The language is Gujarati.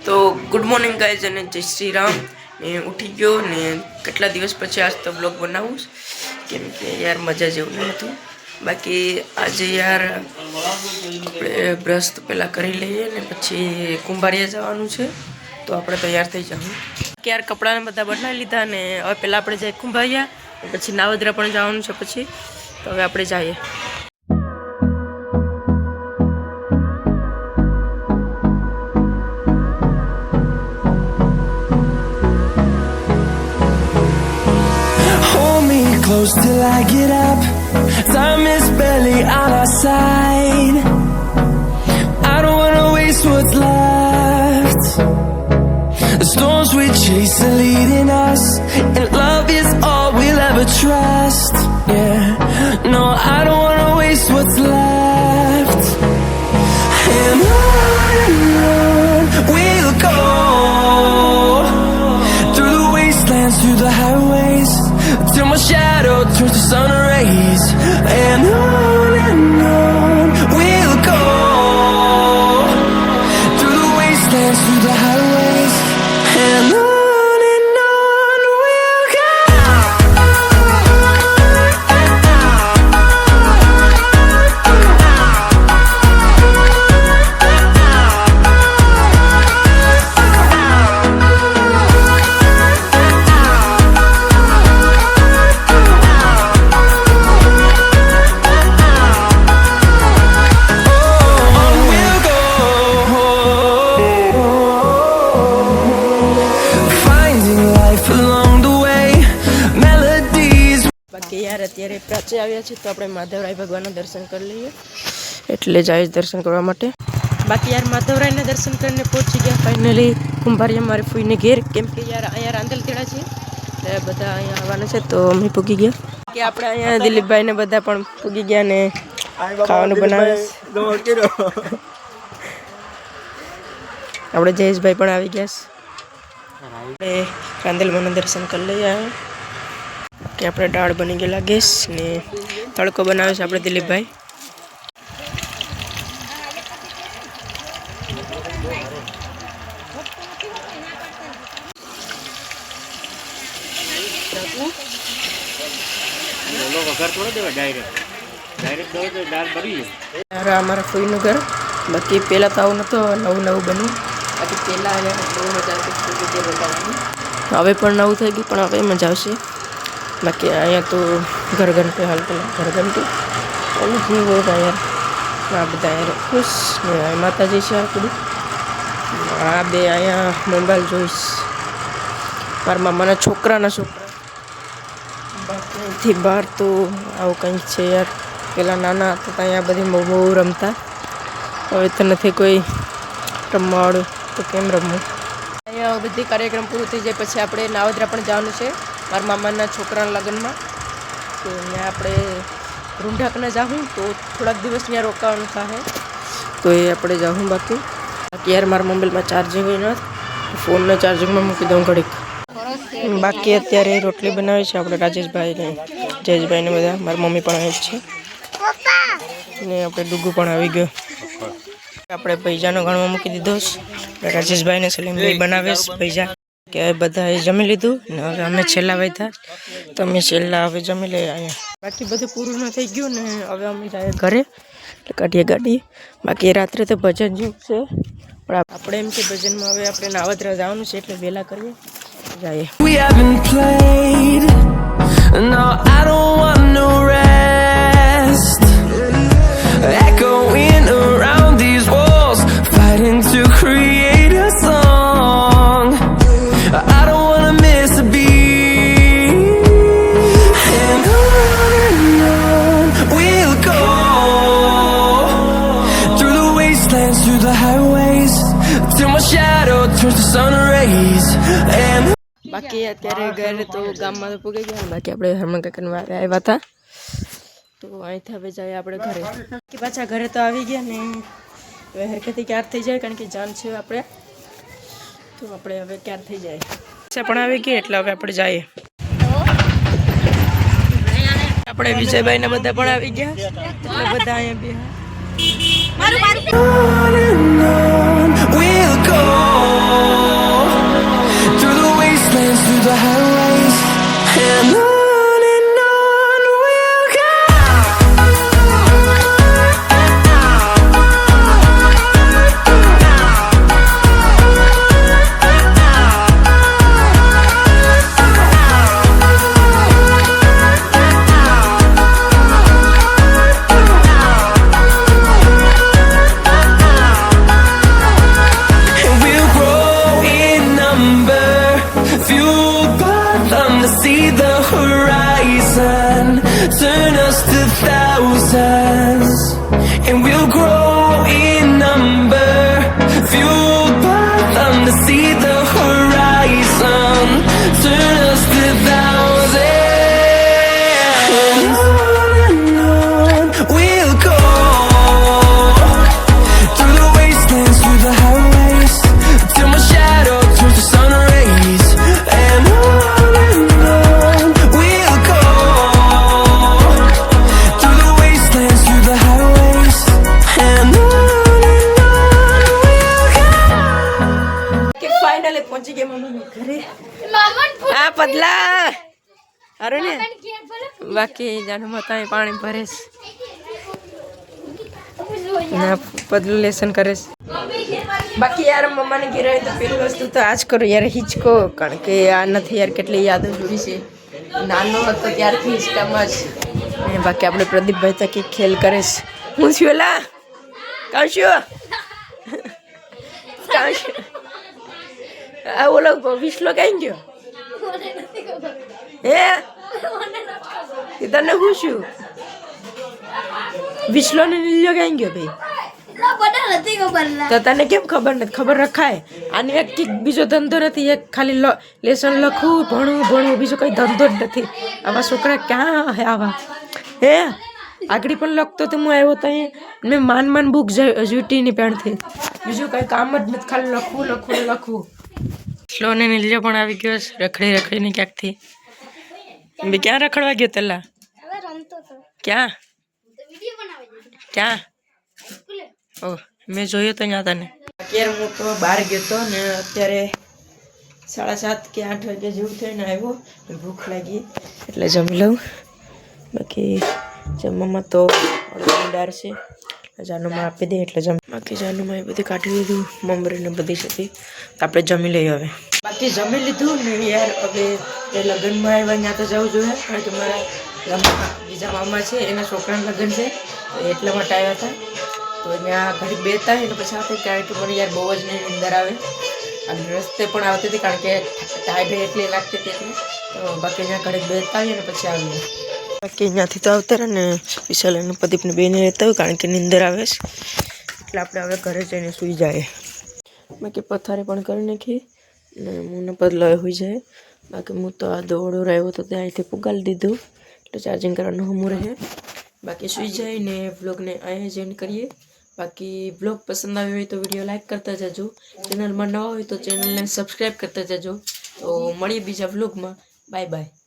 તો ગુડ મોર્નિંગ ગાઈઝ અને જય શ્રી રામ. મેં ઉઠી ગયો ને કેટલા દિવસ પછી આજ તો બ્લોગ બનાવું કેમ કે યાર મજા જેવું નહીં હતું. બાકી આજે યાર આપણે બ્રશ તો પહેલાં કરી લઈએ ને પછી કુંભારિયા જવાનું છે તો આપણે તૈયાર થઈ જવું. યાર કપડાને બધા બદલાવી લીધા ને હવે પહેલાં આપણે જઈએ કુંભારિયા પછી નાવદરા પણ જવાનું છે પછી તો હવે આપણે જઈએ. Close till I get up. Time is barely on our side. I don't wanna waste what's left. The storms we chase are leading us, and love is all we'll ever trust. Yeah, no, I don't wanna waste what's left. And on we'll go, through the wastelands, through the highways, till my shadow turns to sun rays. And on we'll go, through the wastelands, through the highways. And on we'll go. બાકી યાર અત્યારે પ્રાચે આવ્યા છે તો આપણે માધવરાય ભગવાનના દર્શન કરી લઈએ એટલે જાય દર્શન કરવા માટે. બાકી યાર માધવરાયના દર્શન કરીને પહોંચી ગયા ફાઇનલી કુંભારિયા મારે ફૂઈને ઘેર કેમ કે યાર અહીંયા રાંદલખેડા છે એટલે બધા અહીંયા આવવાના છે તો અમે પૂગી ગયા. કે આપણે અહીંયા દિલીપભાઈને બધા પણ પૂગી ગયા ને ખાવાનું બનાવે. આપણે જયેશભાઈ પણ આવી ગયા છે. આપણે રાંદલમાના દર્શન કરી લઈએ કે આપણે દાળ બની ગયેલા ગેસ ને તડકો બનાવે છે આપણે દિલીપભાઈ. અમારા ફૂઈનું ઘર બાકી પહેલાં તો આવું નહોતું નવું બન્યું. બાકી પહેલાં બહુ મજા આવતી બનાવવાની હવે પણ નવું થઈ ગયું પણ હવે મજા આવશે. બાકી અહીંયા તો ઘરઘંટી હાલ પેલા ઘરઘંટી એવું જ હોય યાર આ બધા યાર ખુશ માતાજી છે બધું. આ બે અહીંયા મોબાઈલ જોઈશ મારા મામાના છોકરા બાકીથી બહાર તો આવું કંઈક છે યાર. પેલા નાના હતા તો અહીંયા બધી બહુ રમતા હવે તો નથી કોઈ રમવાવાળું તો કેમ રમવું. અહીંયા બધી કાર્યક્રમ પૂરું થઈ જાય પછી આપણે નાવદરા પણ જવાનું છે મારા મામાના છોકરાના લગ્નમાં તો અહીંયા આપણે રૂંઢાકને જાઉં તો થોડાક દિવસ ત્યાં રોકાવાનું થાય તો એ આપણે જાઉં. બાકી યાર મારા મોબાઈલમાં ચાર્જિંગ હોય ન ફોનને ચાર્જિંગમાં મૂકી દઉં ઘડીક. બાકી અત્યારે રોટલી બનાવે છે આપણે રાજેશભાઈને જયેશભાઈને બધા. મારી મમ્મી પણ આવી જ છે ને આપણે ડુગુ પણ આવી ગયો. આપણે પૈજાનો ગણવા મૂકી દીધો રાજેશભાઈને સલીમભાઈ બનાવે પૈજા કે બધાએ જમી લીધું ને હવે અમે છેલ્લા વૈધા તો અમે છેલ્લા હવે જમી લઈએ અહીંયા. બાકી બધું પૂરું ન થઈ ગયું ને હવે અમે જઈએ ઘરે એટલે કાઢીએ ગાડી. બાકી રાત્રે તો ભજન જેવું છે પણ આપણે એમ કે ભજનમાં હવે આપણે નાવદરા જવાનું છે એટલે વહેલા કરીએ જઈએ. We haven't played. No, I don't want no rest. Echoing around these walls, fighting to create a song. I don't wanna miss a beat. And on we'll go, through the wastelands, through the highways, till my shadow turns to sun rays. And બાકી અત્યારે ઘરે તો ગામમાં તો પૂગી ગયા. બાકી આપણે હરમન કાકાને વારે આવ્યા હતા તો અહીંથી હવે જાય આપણે ઘરે. કે પાછા ઘરે તો આવી ગયા ને હવે હરકતી ક્યાર થઈ જાય કારણ કે જાન છે આપણે તો આપણે હવે ક્યાર થઈ જાય પણ આવી ગઈ એટલે હવે આપણે જઈએ. આપણે વિજયભાઈને બધા પણ આવી ગયા એટલે બધા અહીંયા બે we'll go. ફાઇનલી પહોંચી ગયા મમ્મીના ઘરે આ પદલા અરે ને બાકી જાનું મતા પાણી ભરે છે પદલું લેસન કરે છે બાકી યાર મમ્માને ઘેર તો પેલી વસ્તુ તો આજ કરો યાર હિચકો કારણ કે આ નથી યાર કેટલી યાદો જોડી છે નાનો હતો ત્યારથી હિચકામાં જ અને બાકી આપણે પ્રદીપભાઈ તો કંઈક ખેલ કરે છે હું છું એલા કાં છું આ ઓલો વિસલો કઈ ગયો હે તને હું છું વિસલો ને નીલ્યો કઈ ગયો ભાઈ તો તને કેમ ખબર નથી ખબર રખાય આને એક બીજો ધંધો નથી એક ખાલી લેસન લખવું ભણવું બીજો કઈ ધંધો જ નથી આવા છોકરા ક્યાં હે આવા હે આગળ પણ લખતો તો હું આવ્યો તો મેં માન બુક જૂટીની પેણથી બીજું કઈ કામ જ નથી ખાલી લખવું સ્લો ને નીલ્યો પણ આવી ગયો રખડીને ક્યાંકથી બી ક્યાં રખડવા ગયો તેલા ક્યાં ઓહ મેં જોયું તો ત્યાં તને અત્યારે હું તો બહાર ગયો હતો ને અત્યારે 7:30 કે 8 વાગે જેવું થઈને આવ્યો ભૂખ લાગી એટલે જમી લઉં બાકી જમવામાં તો દાળ છે જાનુમાં આપી દે એટલે બાકી જાનુમાં એ બધી કાઢી લીધું મમરીને બધી છે તો આપણે જમી લઈએ હવે બાકી જમી લીધું ને યાર હવે એ લગ્નમાં આવ્યા ત્યાં તો જવું જોઈએ કારણ કે મારા ગામમાં બીજા મામા છે એના છોકરાના લગ્ન છે તો એટલા માટે આવ્યા હતા તો ત્યાં ઘડી બેતા એટલે પછી આપણે કારણ કે મને યાર બહુ જ નહીં અંદર આવે અને રસ્તે પણ આવતી હતી કારણ કે ટાઈડ એટલી લાગતી હતી એટલે તો બાકી અહીંયા ઘડી બેતા આવીએ ને પછી આવીએ બાકી અહીંયાથી તો આવતા રહે ને વિશાલ અને પ્રદીપને બેને રહેતા હોય કારણ કે નીંદર આવે છે એટલે આપણે હવે ઘરે જઈને સૂઈ જાય બાકી પથારી પણ કરી નાખી ને મને બદલાવ હોઈ જાય બાકી હું તો આ દોડો રહ્યો તો ત્યાંથી પુગાડી દીધું એટલે ચાર્જિંગ કરવાનું હમું રહે બાકી સૂઈ જાય ને વ્લોગને અહીંયા જ એન્ડ કરીએ બાકી વ્લોગ પસંદ આવ્યો હોય તો વિડીયો લાઈક કરતા જજો ચેનલમાં નવા હોય તો ચેનલને સબસ્ક્રાઈબ કરતા જજો તો મળીએ બીજા વ્લોગમાં બાય બાય